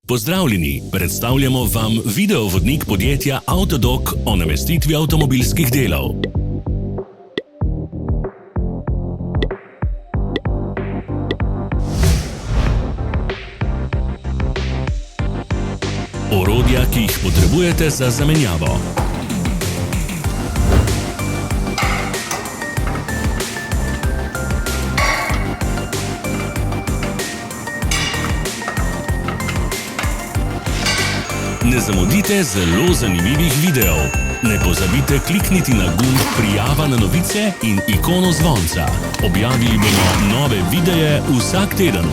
Pozdravljeni, predstavljamo vam videovodnik podjetja Autodoc o namestitvi avtomobilskih delov. Orodja, ki jih potrebujete za zamenjavo. Ne zamudite zelo zanimivih videov. Ne pozabite klikniti na gumb Prijava na novice in ikono zvonca. Objavili bomo nove videe vsak teden.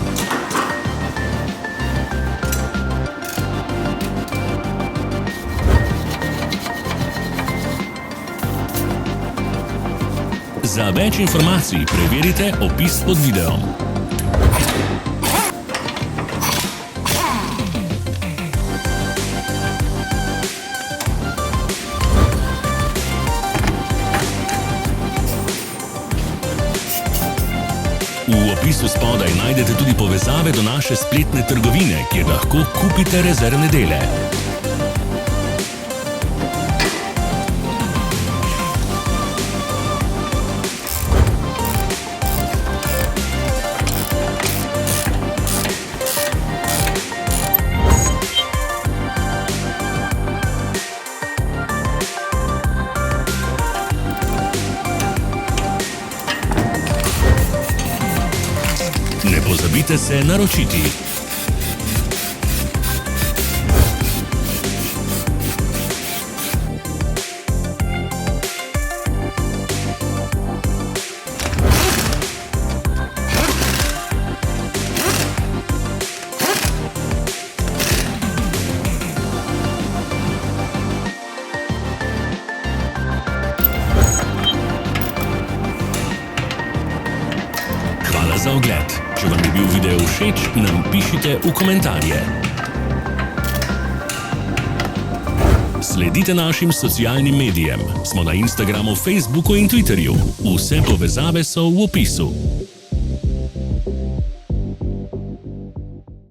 Za več informacij preverite opis pod videom. V opisu spodaj najdete tudi povezave do naše spletne trgovine, kjer lahko kupite rezervne dele. Ne pozabite se naročiti. Hvala za ogled. Če vam je bil video všeč, nam pišite v komentarje. Sledite našim socialnim medijem. Smo na Instagramu, Facebooku in Twitterju. Vse povezave so v opisu.